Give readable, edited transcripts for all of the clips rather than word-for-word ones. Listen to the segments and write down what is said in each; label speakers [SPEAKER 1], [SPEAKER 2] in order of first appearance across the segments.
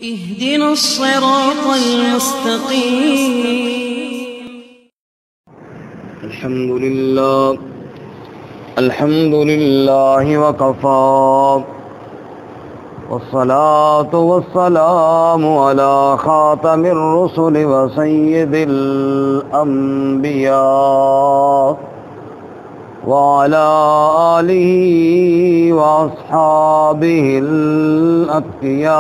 [SPEAKER 1] اهدنا الصراط المستقيم.
[SPEAKER 2] الحمد لله وكفى والصلاة والسلام على خاتم الرسل وسيد الأنبياء وعلى آله وأصحابه الأتقياء.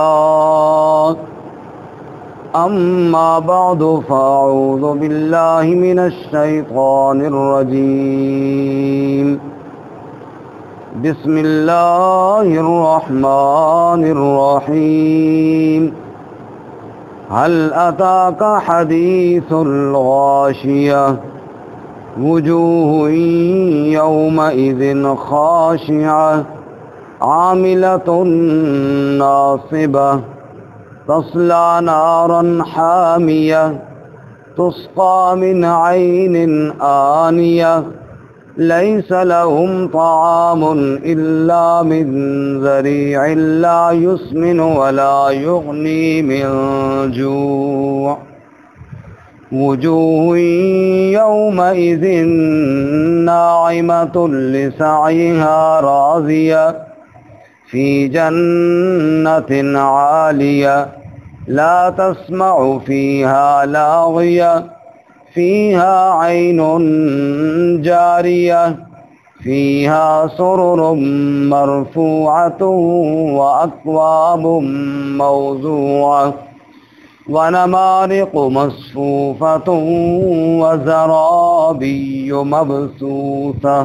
[SPEAKER 2] أما بعد فأعوذ بالله من الشيطان الرجيم. بسم الله الرحمن الرحيم. هل أتاك حديث الغاشية وجوه يومئذ خاشعة عاملة ناصبة تصلى نارا حامية تسقى من عين آنية ليس لهم طعام إلا من ذريع لا يسمن ولا يغني من جوع. وجوه يومئذ ناعمة لسعيها راضية في جنة عالية لا تسمع فيها لاغية فيها عين جارية فيها سرر مرفوعة وأكواب موضوعة ونمارق مصفوفة وزرابي مبثوثة.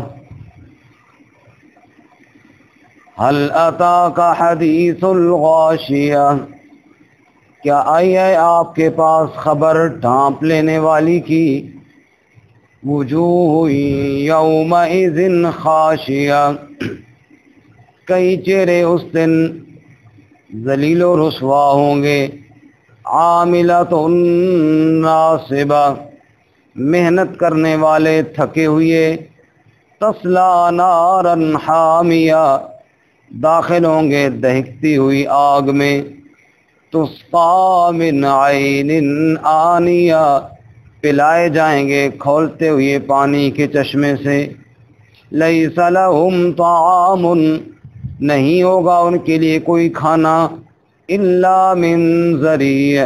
[SPEAKER 2] هل أتاك حديث الغاشية، کیا آئی ہے آپ کے پاس خبر ڈھانپ لینے والی کی؟ وجوہ یومئذ خاشیہ، کئی چہرے اس دن ذلیل و رسوا ہوں گے. عاملۃ ناصبہ، محنت کرنے والے تھکے ہوئے. تصلیٰ نارا حامیہ، داخل ہوں گے دہکتی ہوئی آگ میں. تسقیٰ من عین آنیہ، پلائے جائیں گے کھولتے ہوئے پانی کے چشمے سے. لیس لہم طعام، نہیں ہوگا ان کے لیے کوئی کھانا. الا من ذریع،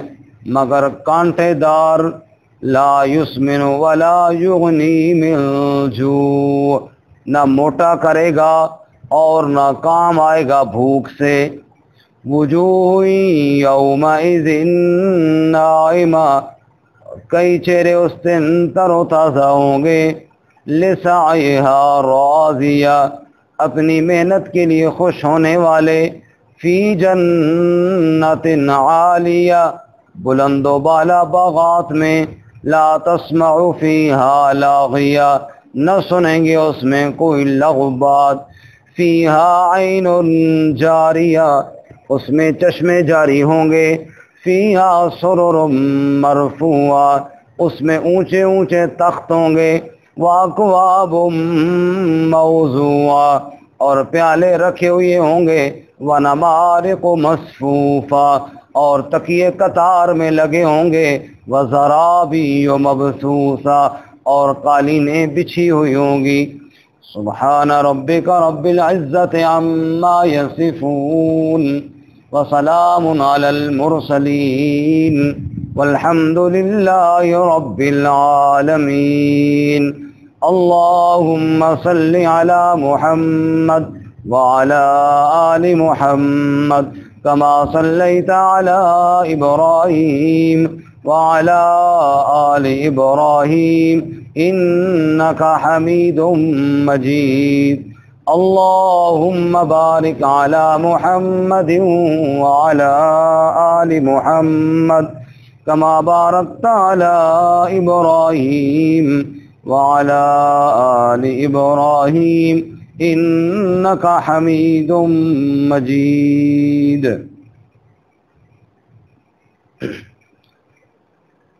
[SPEAKER 2] مگر کانٹے دار. لا یسمن ولا یغنی من جوع، نہ موٹا کرے گا اور نہ کام آئے گا بھوک سے. وجوہ یومئذ ناعمہ، کئی چہرے اس دن تر و تازہ ہوں گے. لسعیہا راضیہ، اپنی محنت کے لیے خوش ہونے والے. فی جنت عالیہ، بلند و بالا باغات میں. لا تسمع فیہا لاغیہ، نہ سنیں گے اس میں کوئی لغو بات. فیہا عین جاریہ، اس میں چشمے جاری ہوں گے. فیہا سرر مرفوعہ، اس میں اونچے اونچے تخت ہوں گے. واکواب موضوعہ، اور پیالے رکھے ہوئے ہوں گے. ونمارق مصفوفہ، اور تکیے قطار میں لگے ہوں گے. وزرابی مبثوثہ، اور قالینیں بچھی ہوئی ہوں گی. سبحان ربک رب العزت عما یصفون وسلام علی المرسلین والحمد للہ رب العالمین. اللہم صل علی محمد وعلى آل محمد كما صليت على إبراهيم وعلى آل إبراهيم إنك حميد مجيد. اللهم بارك على محمد وعلى آل محمد كما باركت على إبراهيم وعلى آل إبراهيم انک حمید مجید.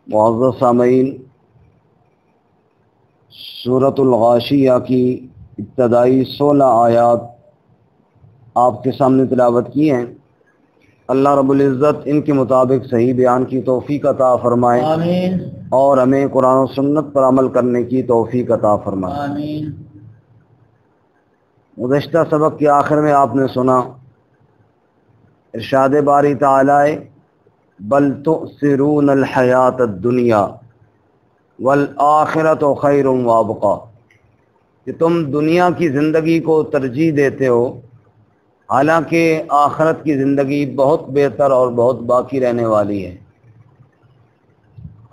[SPEAKER 2] معزز سامعین، سورۃ الغاشیہ کی ابتدائی 16 آیات آپ کے سامنے تلاوت کی ہیں. اللہ رب العزت ان کے مطابق صحیح بیان کی توفیق عطا فرمائے،
[SPEAKER 3] آمین
[SPEAKER 2] اور ہمیں قرآن و سنت پر عمل کرنے کی توفیق عطا فرمائے۔
[SPEAKER 3] آمین۔
[SPEAKER 2] گزشتہ سبق کے آخر میں آپ نے سنا ارشاد باری تعالی بل تؤثرون الحیات الدنیا والآخرۃ خیر وابقی، کہ تم دنیا کی زندگی کو ترجیح دیتے ہو، حالانکہ آخرت کی زندگی بہت بہتر اور بہت باقی رہنے والی ہے۔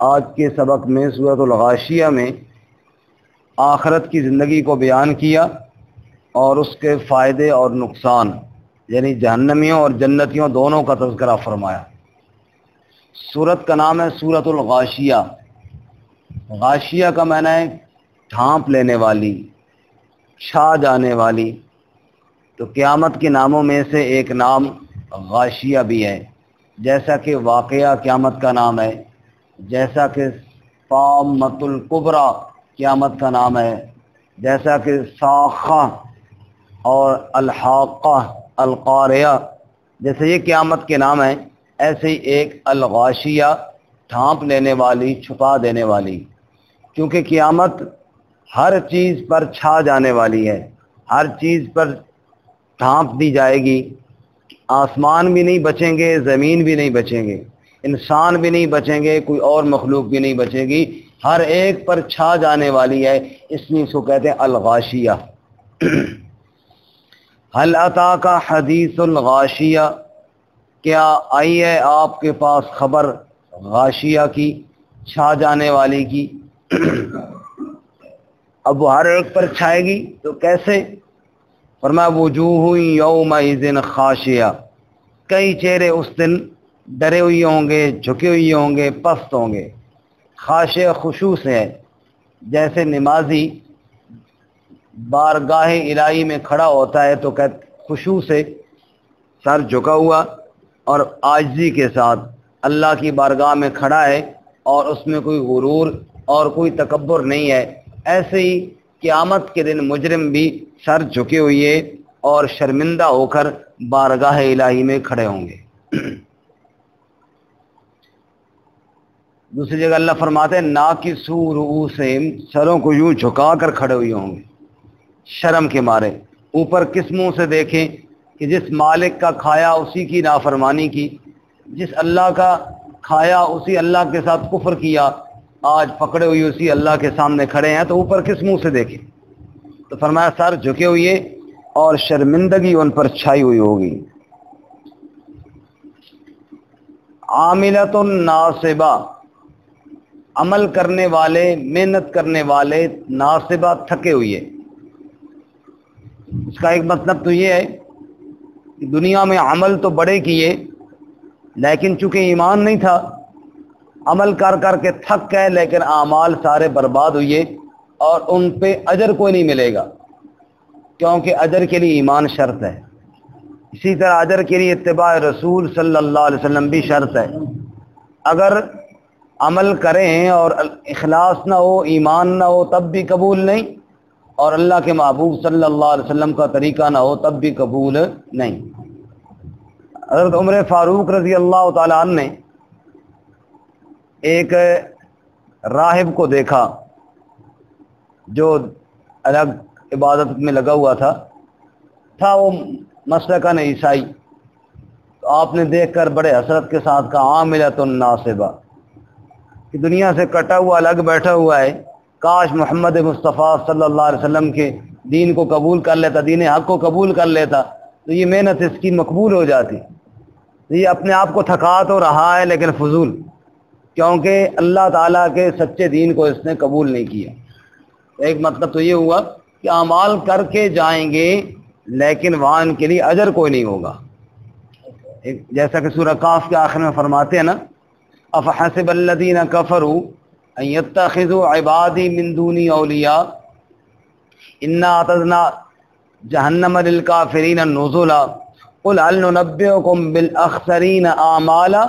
[SPEAKER 2] آج کے سبق میں سورۃ الغاشیہ میں آخرت کی زندگی کو بیان کیا اور اس کے فائدے اور نقصان، یعنی جہنمیوں اور جنتیوں دونوں کا تذکرہ فرمایا۔ سورت کا نام ہے سورۃ الغاشیہ۔ غاشیہ کا معنی ہے ڈھانپ لینے والی، چھا جانے والی، تو قیامت کے ناموں میں سے ایک نام غاشیہ بھی ہے، جیسا کہ واقعہ قیامت کا نام ہے، جیسا کہ طامۃ الکبریٰ قیامت کا نام ہے، جیسا کہ صاخہ اور الحاقہ القاریہ جیسے یہ قیامت کے نام ہیں، ایسے ہی ایک الغاشیہ ڈھانپ لینے والی، چھپا دینے والی، کیونکہ قیامت ہر چیز پر چھا جانے والی ہے، ہر چیز پر ڈھانپ دی جائے گی۔ آسمان بھی نہیں بچیں گے، زمین بھی نہیں بچیں گے، انسان بھی نہیں بچیں گے، کوئی اور مخلوق بھی نہیں بچے گی، ہر ایک پر چھا جانے والی ہے، اس لیے اس کو کہتے ہیں الغاشیہ۔ هل اتاک حدیث الغاشیہ، کیا آئی ہے آپ کے پاس خبر غاشیہ کی، چھا جانے والی کی؟ اب وہ ہر ایک پر چھائے گی تو کیسے؟ فرمایا وجوہ یومئذ خاشیہ، کئی چہرے اس دن ڈرے ہوئے ہوں گے، جھکے ہوئے ہوں گے، پست ہوں گے۔ خاشع خشوع سے ہے، جیسے نمازی بارگاہ الہی میں کھڑا ہوتا ہے تو خشوع سے سر جھکا ہوا اور عاجزی کے ساتھ اللہ کی بارگاہ میں کھڑا ہے، اور اس میں کوئی غرور اور کوئی تکبر نہیں ہے۔ ایسے ہی قیامت کے دن مجرم بھی سر جھکے ہوئے اور شرمندہ ہو کر بارگاہ الہی میں کھڑے ہوں گے۔ دوسری جگہ اللہ فرماتے ہیں ناکسو رؤوسہم، سروں کو یوں جھکا کر کھڑے ہوئے ہوں گے شرم کے مارے۔ اوپر کس منہ سے دیکھیں کہ جس مالک کا کھایا اسی کی نافرمانی کی، جس اللہ کا کھایا اسی اللہ کے ساتھ کفر کیا، آج پکڑے ہوئے اسی اللہ کے سامنے کھڑے ہیں، تو اوپر کس منہ سے دیکھیں؟ تو فرمایا سر جھکے ہوئے اور شرمندگی ان پر چھائی ہوئی ہوگی۔ عاملۃ ناصبہ، عمل کرنے والے، محنت کرنے والے، ناصبہ تھکے ہوئے۔ اس کا ایک مطلب تو یہ ہے کہ دنیا میں عمل تو بڑے کیے، لیکن چونکہ ایمان نہیں تھا، عمل کر کر کے تھک گئے، لیکن اعمال سارے برباد ہوئے اور ان پہ اجر کوئی نہیں ملے گا، کیونکہ اجر کے لیے ایمان شرط ہے۔ اسی طرح اجر کے لیے اتباع رسول صلی اللہ علیہ وسلم بھی شرط ہے۔ اگر عمل کریں اور اخلاص نہ ہو، ایمان نہ ہو، تب بھی قبول نہیں، اور اللہ کے محبوب صلی اللہ علیہ وسلم کا طریقہ نہ ہو تب بھی قبول نہیں۔ حضرت عمر فاروق رضی اللہ تعالیٰ عنہ نے ایک راہب کو دیکھا جو الگ عبادت میں لگا ہوا تھا وہ مسلکن عیسائی، تو آپ نے دیکھ کر بڑے حسرت کے ساتھ کہا عاملۃ ناصبہ، کہ دنیا سے کٹا ہوا الگ بیٹھا ہوا ہے، کاش محمد مصطفیٰ صلی اللہ علیہ وسلم کے دین کو قبول کر لیتا، دین حق کو قبول کر لیتا، تو یہ محنت اس کی مقبول ہو جاتی۔ یہ اپنے آپ کو تھکا تو رہا ہے لیکن فضول، کیونکہ اللہ تعالیٰ کے سچے دین کو اس نے قبول نہیں کیا۔ ایک مطلب تو یہ ہوا کہ اعمال کر کے جائیں گے لیکن وہاں ان کے لیے اجر کوئی نہیں ہوگا۔ جیسا کہ سورہ کاف کے آخر میں فرماتے ہیں نا افحسب الذین کفروا ان یتخذوا عبادی من دونی اولیاء انا اعتدنا جہنم للکافرین نزلا قل هل ننبئکم بالاخسرین اعمالا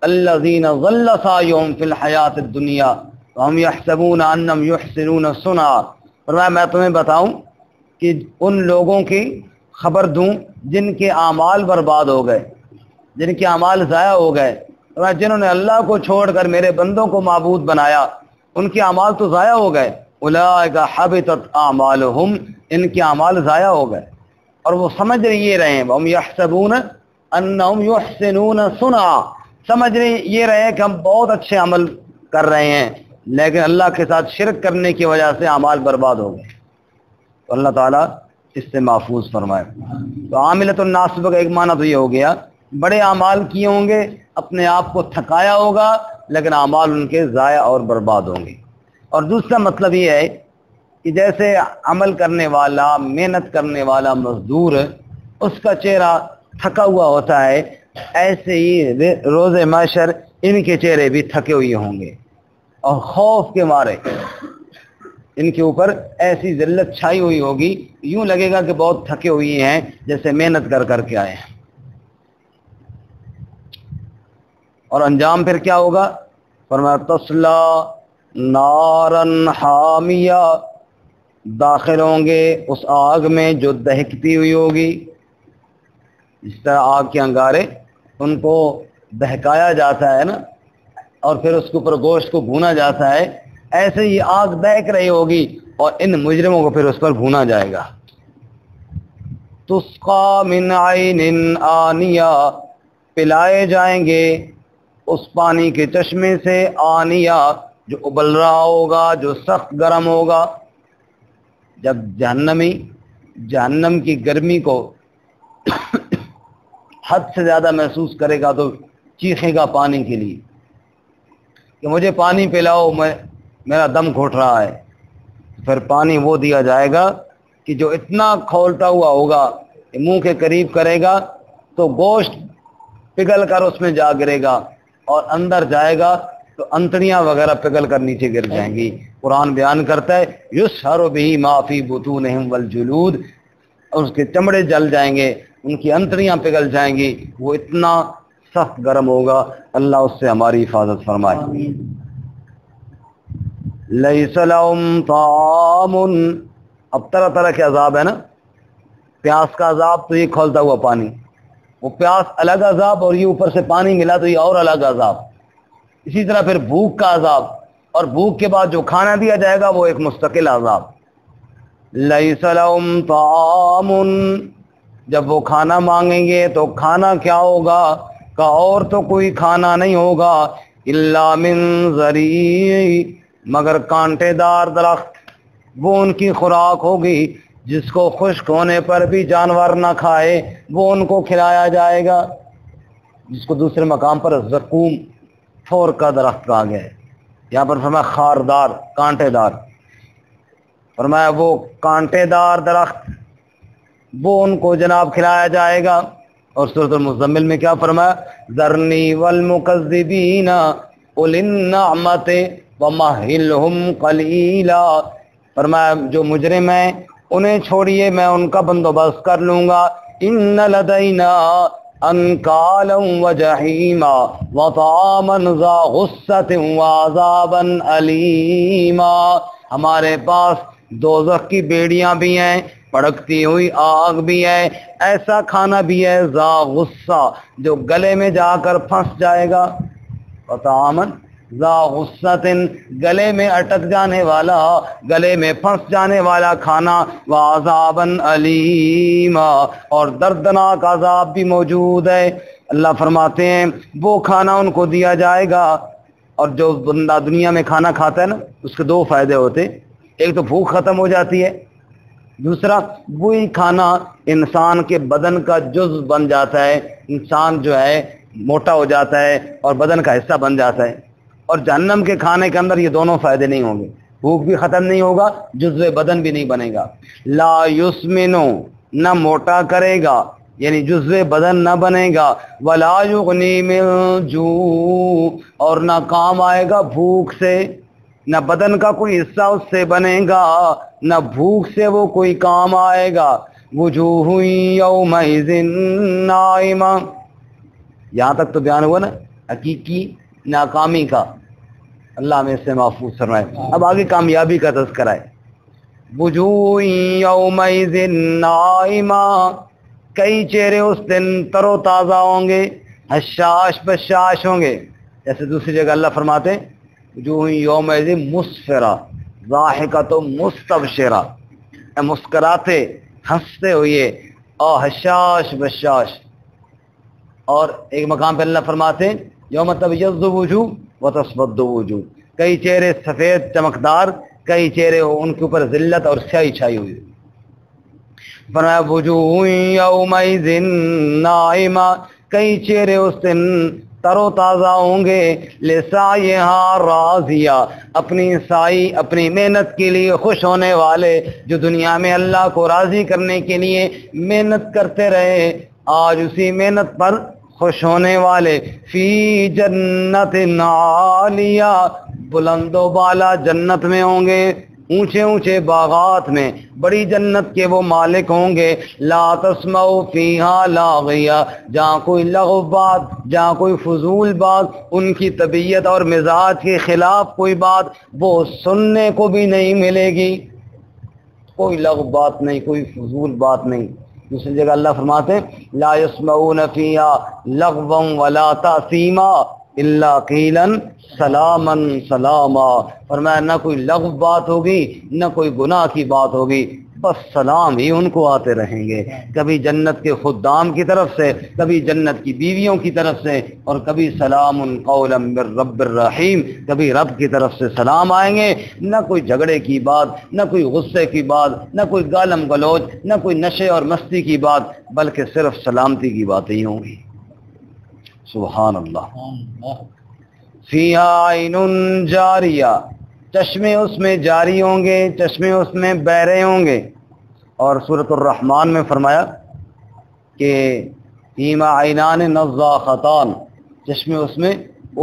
[SPEAKER 2] الذین ضل سعیهم فی الحیاۃ الدنیا وهم یحسبون انهم یحسنون صنعا۔ فرمایا میں تمہیں بتاؤں کہ ان لوگوں کی خبر دوں جن کے اعمال برباد ہو گئے، جن کے اعمال ضائع ہو گئے، جنہوں نے اللہ کو چھوڑ کر میرے بندوں کو معبود بنایا ان کے اعمال تو ضائع ہو گئے. اولئک حبطت اعمالهم، ان کے اعمال ضائع ہو گئے اور وہ سمجھ یہ رہے ہیں ہم یحسبون انہم یحسنون صنعا، سمجھ یہ رہے ہیں کہ ہم بہت اچھے عمل کر رہے ہیں، لیکن اللہ کے ساتھ شرک کرنے کی وجہ سے اعمال برباد ہو گئے. تو اللہ تعالیٰ اس سے محفوظ فرمائے. تو عاملۃ الناصبہ کا ایک معنی تو یہ ہو گیا، بڑے اعمال کیے ہوں گے، اپنے آپ کو تھکایا ہوگا، لیکن اعمال ان کے ضائع اور برباد ہوں گے. اور دوسرا مطلب یہ ہے کہ جیسے عمل کرنے والا، محنت کرنے والا مزدور، اس کا چہرہ تھکا ہوا ہوتا ہے، ایسے ہی روز محشر ان کے چہرے بھی تھکے ہوئے ہوں گے اور خوف کے مارے ان کے اوپر ایسی ذلت چھائی ہوئی ہوگی، یوں لگے گا کہ بہت تھکے ہوئی ہیں، جیسے محنت کر کر کے آئے ہیں. اور انجام پھر کیا ہوگا؟ فرمایا تصلا نارن حامیہ، داخل ہوں گے اس آگ میں جو دہکتی ہوئی ہوگی. جس طرح آگ کے انگارے ان کو دہکایا جاتا ہے نا، اور پھر اس کے اوپر گوشت کو بھونا جاتا ہے، ایسے ہی آگ دہک رہی ہوگی اور ان مجرموں کو پھر اس پر بھونا جائے گا. تسقا من عین آنیہ، پلائے جائیں گے اس پانی کے چشمے سے، آنیہ جو ابل رہا ہوگا، جو سخت گرم ہوگا. جب جہنمی جہنم کی گرمی کو حد سے زیادہ محسوس کرے گا تو چیخے گا پانی کے لیے کہ مجھے پانی پلاؤ، میرا دم گھٹ رہا ہے. پھر پانی وہ دیا جائے گا کہ جو اتنا کھولتا ہوا ہوگا کہ منہ کے قریب کرے گا تو گوشت پگھل کر اس میں جا گرے گا، اور اندر جائے گا تو انتڑیاں وغیرہ پگھل کر نیچے گر جائیں گی. قرآن بیان کرتا ہے یسحر بہ ما فی بطونہم والجلود، اس کے چمڑے جل جائیں گے، ان کی انتڑیاں پگھل جائیں گی، وہ اتنا سخت گرم ہوگا. اللہ اس سے ہماری حفاظت فرمائے. لیس لہم طعام، اب طرح طرح کے عذاب ہے نا. پیاس کا عذاب تو یہ کھولتا ہوا پانی، وہ پیاس الگ عذاب، اور یہ اوپر سے پانی ملا تو یہ اور الگ عذاب. اسی طرح پھر بھوک کا عذاب، اور بھوک کے بعد جو کھانا دیا جائے گا وہ ایک مستقل عذاب. لیس لہم طعام، جب وہ کھانا مانگیں گے تو کھانا کیا ہوگا؟ کہ اور تو کوئی کھانا نہیں ہوگا، الا من ضریع، مگر کانٹے دار درخت، وہ ان کی خوراک ہوگی. جس کو خشک ہونے پر بھی جانور نہ کھائے وہ ان کو کھلایا جائے گا. جس کو دوسرے مقام پر زقوم، تھور کا درخت کہا گیا ہے، یہاں پر فرمایا خاردار، کانٹے دار. فرمایا وہ کانٹے دار درخت وہ ان کو جناب کھلایا جائے گا. اور سورۃ المزمل میں کیا فرمایا؟ ذرنی والمکذبین اولی النعمۃ ومہلہم قلیلا. فرمایا جو مجرم ہیں انہیں چھوڑیے، میں ان کا بندوبست کر لوں گا. ان لدینا انکالا وجحیما وطعاما ذا غصۃ وعذابا علیما، ہمارے پاس دوزخ کی بیڑیاں بھی ہیں، بھڑکتی ہوئی آگ بھی ہے، ایسا کھانا بھی ہے ذا غصہ جو گلے میں جا کر پھنس جائے گا، وطعاما ذا غصۃ گلے میں اٹک جانے والا، گلے میں پھنس جانے والا کھانا، وعذابا علیما اور دردناک عذاب بھی موجود ہے. اللہ فرماتے ہیں وہ کھانا ان کو دیا جائے گا. اور جو بندہ دنیا میں کھانا کھاتا ہے نا اس کے دو فائدے ہوتے، ایک تو بھوک ختم ہو جاتی ہے، دوسرا وہی کھانا انسان کے بدن کا جز بن جاتا ہے، انسان جو ہے موٹا ہو جاتا ہے اور بدن کا حصہ بن جاتا ہے. اور جہنم کے کھانے کے اندر یہ دونوں فائدے نہیں ہوں گے، بھوک بھی ختم نہیں ہوگا، جزو بدن بھی نہیں بنے گا. لا یسمنو، نہ موٹا کرے گا یعنی جزو بدن نہ بنے گا، ولا یغنی من جوع، اور نہ کام آئے گا بھوک سے، نہ بدن کا کوئی حصہ اس سے بنے گا، نہ بھوک سے وہ کوئی کام آئے گا. وجوہ یومئذ ناعمہ، یہاں تک تو بیان ہوا نا حقیقی ناکامی کا، اللہ ہمیں اس سے محفوظ فرمائے. اب آگے کامیابی کا تذکرہ ہے. وجوہ یومئذ ناعمہ، کئی چہرے اس دن تر و تازہ ہوں گے، حشاش بشاش ہوں گے. جیسے دوسری جگہ اللہ فرماتے ہیں جو یومئذ مسفرہ ضاحکۃ مستبشرہ، مسکراتے ہنستے ہوئے اور حشاش بشاش. اور ایک مقام پہ اللہ فرماتے ہیں یوم تبیض وجوہ وتسود وجوہ، کئی چہرے سفید چمکدار، کئی چہرے ان کے اوپر ذلت اور سیاہی چھائی ہوئی. فرمایا وجوہ یومئذ ناعمہ، کئی چہرے اس دن تر و تازہ ہوں گے، لسعیہا راضیہ، اپنی سعی اپنی محنت کے لیے خوش ہونے والے، جو دنیا میں اللہ کو راضی کرنے کے لیے محنت کرتے رہے، آج اسی محنت پر خوش ہونے والے. فی جنت عالیہ، بلند و بالا جنت میں ہوں گے، اونچے اونچے باغات میں، بڑی جنت کے وہ مالک ہوں گے. لا تسمع فیہا لاغیہ، جہاں کوئی لغو بات، جہاں کوئی فضول بات، ان کی طبیعت اور مزاج کے خلاف کوئی بات وہ سننے کو بھی نہیں ملے گی. کوئی لغو بات نہیں، کوئی فضول بات نہیں. دوسری جگہ اللہ فرماتے ہیں لا یسمعون فیہا لغوا ولا تأثیما الا قیلا سلاما سلاما. فرمایا نہ کوئی لغو بات ہوگی نہ کوئی گناہ کی بات ہوگی، بس سلام ہی ان کو آتے رہیں گے. کبھی جنت کے خدام کی طرف سے، کبھی جنت کی بیویوں کی طرف سے، اور کبھی سلام قولا من رب الرحیم، کبھی رب کی طرف سے سلام آئیں گے. نہ کوئی جھگڑے کی بات، نہ کوئی غصے کی بات، نہ کوئی گالم گلوچ، نہ کوئی نشے اور مستی کی بات، بلکہ صرف سلامتی کی باتیں ہی ہوں گی. سبحان اللہ. فیہا عین جاریہ، چشمے اس میں جاری ہوں گے، چشمے اس میں بہہ رہے ہوں گے. اور سورۃ الرحمن میں فرمایا کہ فیہما عینان نضاختان، چشمے اس میں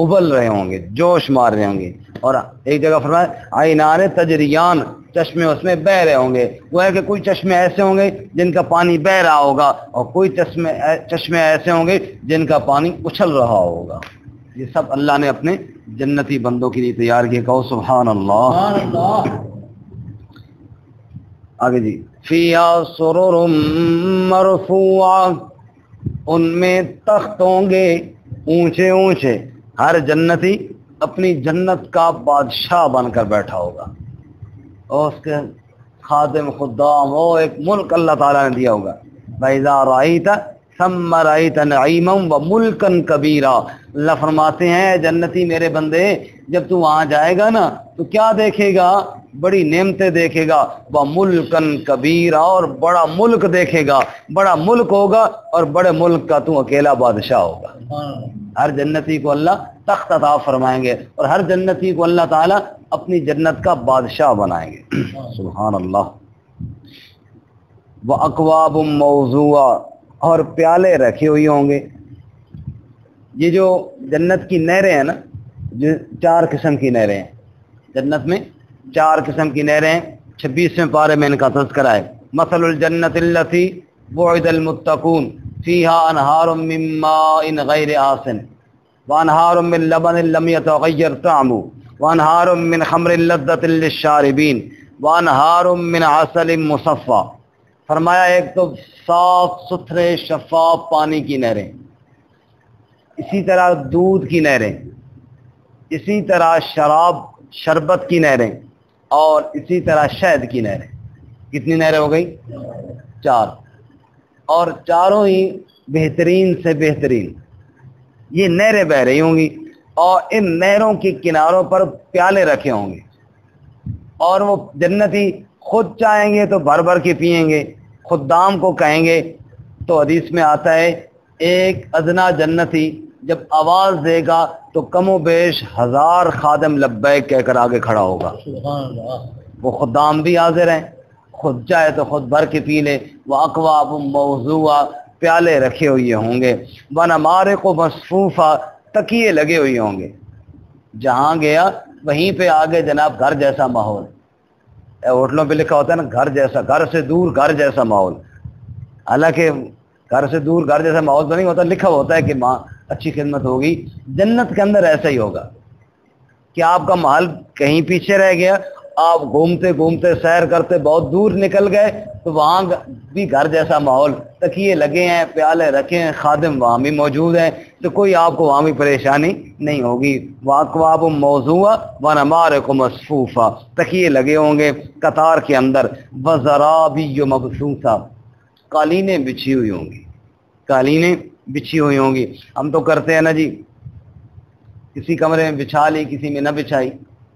[SPEAKER 2] ابل رہے ہوں گے، جوش مار رہے ہوں گے. اور ایک جگہ فرمایا عینان تجریان، چشمے اس میں بہہ رہے ہوں گے. وہ ہے کہ کوئی چشمے ایسے ہوں گے جن کا پانی بہہ رہا ہوگا، اور کوئی چشمے ایسے ہوں گے جن کا پانی اچھل رہا ہوگا. یہ سب اللہ نے اپنے جنتی بندوں کے لیے تیار کیے. کہو سبحان اللہ. آگے جی فیہا سرر مرفوعہ، ان میں تخت ہوں گے اونچے اونچے. ہر جنتی اپنی جنت کا بادشاہ بن کر بیٹھا ہوگا، اور اس کے خادم خدام، وہ ایک ملک اللہ تعالیٰ نے دیا ہوگا. فَإِذَا رَأَيْتَ ثَمَّ رَأَيْتَ نَعِيمًا وَمُلْكًا كَبِيرًا. اللہ فرماتے ہیں جنتی میرے بندے، جب تو وہاں جائے گا نا تو کیا دیکھے گا؟ بڑی نعمتیں دیکھے گا. وَمُلْكًا كَبِيرًا، اور بڑا ملک دیکھے گا. بڑا ملک ہوگا اور بڑے ملک کا تو اکیلا بادشاہ ہوگا. ہر جنتی کو اللہ تخت عطا فرمائیں گے، اور ہر جنتی کو اللہ تعالیٰ اپنی جنت کا بادشاہ بنائیں گے. سبحان اللہ. وَأَكْوَابٌ مَوْضُوعَةٌ، اور پیالے رکھے ہوئے ہوں گے. یہ جو جنت کی نہریں ہیں نا، جو 4 قسم کی نہریں ہیں جنت میں، 4 قسم کی نہریں ہیں. 26ویں پارے میں ان کا تذکرہ ہے. مثل الجنت التي وعد المتقون فيها انہار من ماء غیر آسن وانہار من لبن لم يتغیر طعمه وانہار من خمر لذة للشاربین وانہار من عسل مصفى. فرمایا ایک تو صاف ستھرے شفاف پانی کی نہریں، اسی طرح دودھ کی نہریں، اسی طرح شربت کی نہریں، اور اسی طرح شہد کی نہریں. کتنی نہریں ہو گئی؟ 4. اور چاروں ہی بہترین سے بہترین یہ نہریں بہ رہی ہوں گی، اور ان نہروں کے کناروں پر پیالے رکھے ہوں گے. اور وہ جنتی خود چاہیں گے تو بھر بھر کے پئیں گے، خدام کو کہیں گے. تو حدیث میں آتا ہے ایک ادنا جنتی جب آواز دے گا تو کم و بیش 1000 خادم لبیک کہہ کر آگے کھڑا ہوگا. وہ خدام بھی حاضر ہیں، خود چاہے تو خود بھر کے پی لے. وَأَكْوَابٌ مَوْضُوعَةٌ، پیالے رکھے ہوئے ہوں گے. وَنَمَارِقُ مَصْفُوفَةٌ، تکیے لگے ہوئے ہوں گے. جہاں گیا وہیں پہ آگے جناب گھر جیسا ماحول. ہوٹلوں پہ لکھا ہوتا ہے نا گھر جیسا، گھر سے دور گھر جیسا ماحول. حالانکہ گھر سے دور گھر جیسا ماحول تو نہیں ہوتا، لکھا ہوتا ہے کہ ماں اچھی خدمت ہوگی. جنت کے اندر ایسا ہی ہوگا کہ آپ کا محل کہیں پیچھے رہ گیا، آپ گھومتے گھومتے سیر کرتے بہت دور نکل گئے تو وہاں بھی گھر جیسا ماحول، تکیے لگے ہیں، پیالے رکھے ہیں، خادم وہاں بھی موجود ہیں، تو کوئی آپ کو وہاں بھی پریشانی نہیں ہوگی۔ واقواب موضوعہ ونمارق مصفوفہ، تکیے لگے ہوں گے قطار کے اندر، وزرابی مبثوثہ، قالینیں بچھی ہوئی ہوں گی، قالینیں بچھی ہوئی ہوں گی۔ ہم تو کرتے ہیں نا جی، کسی کمرے میں بچھا لی، کسی میں نہ بچھائی،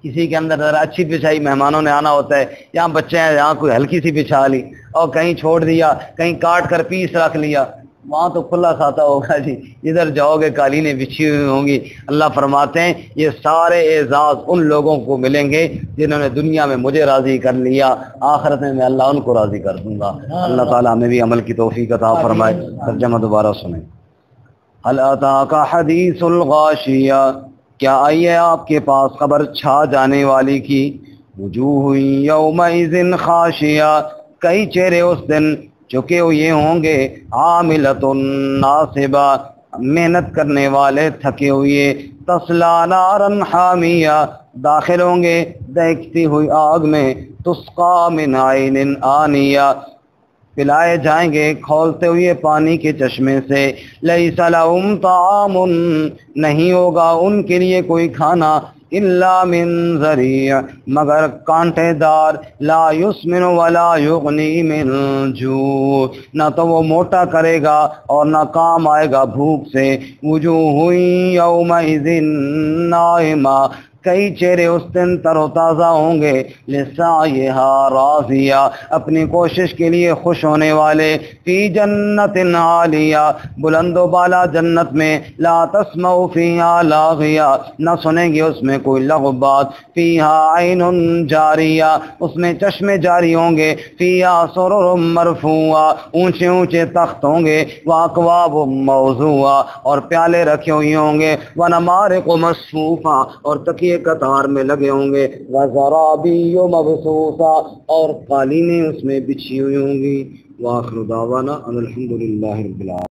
[SPEAKER 2] کسی کے اندر ذرا اچھی بچھائی، مہمانوں نے آنا ہوتا ہے، یہاں بچے ہیں یہاں کوئی ہلکی سی بچھا لی، اور کہیں چھوڑ دیا، کہیں کاٹ کر پیس رکھ لیا، وہاں تو کھلا کھاتا ہوگا جی، ادھر جاؤ گے قالینیں بچھی ہوئی ہوں گی۔ اللہ فرماتے ہیں یہ سارے اعزاز ان لوگوں کو ملیں گے جنہوں نے دنیا میں مجھے راضی کر لیا، آخرت میں اللہ ان کو راضی کر دوں گا۔ اللہ تعالیٰ ہمیں بھی عمل کی توفیق عطا فرمائے۔ ترجمہ دوبارہ سنیں۔ هل اتاک حدیث الغاشیہ، کیا آئی ہے آپ کے پاس خبر چھا جانے والی کی؟ وجوہ یومئذ خاشیہ، کئی چہرے اس دن جھکے ہوئے ہوں گے، عاملۃ ناصبہ، محنت کرنے والے تھکے ہوئے، تصلی نارا حامیہ، داخل ہوں گے دیکھتی ہوئی آگ میں، تسقی من عین آنیہ، پلائے جائیں گے کھولتے ہوئے پانی کے چشمے سے، لیس لہم طعام، نہیں ہوگا ان کے لیے کوئی کھانا، الا من ذریع، مگر کانٹے دار، لا یسمن ولا یغنی من جوع، نہ تو وہ موٹا کرے گا اور نہ کام آئے گا بھوک سے۔ وجوہ یومئذ ناعمہ، کئی چہرے اس دن تر و تازہ ہوں گے، لسعیہا راضیہ، اپنی کوشش کے لیے خوش ہونے والے، فی جنت عالیہ، بلند و بالا جنت میں، لا تسمع فیہا لاغیہ، نہ سنیں گے اس میں کوئی لغو بات، فیہا عین جاریہ، اس میں چشمے جاری ہوں گے، فیہا سرر مرفوعہ، اونچے اونچے تخت ہوں گے، واکواب موضوعہ، اور پیالے رکھے ہوئے ہوں گے، ونمارق مصفوفہ، اور تکیے قطار میں لگے ہوں گے، وزرابی مبثوثہ، اور قالینیں اس میں بچھی ہوئی ہوں گی۔ وآخر دعوانا ان الحمد للہ رب العالمین۔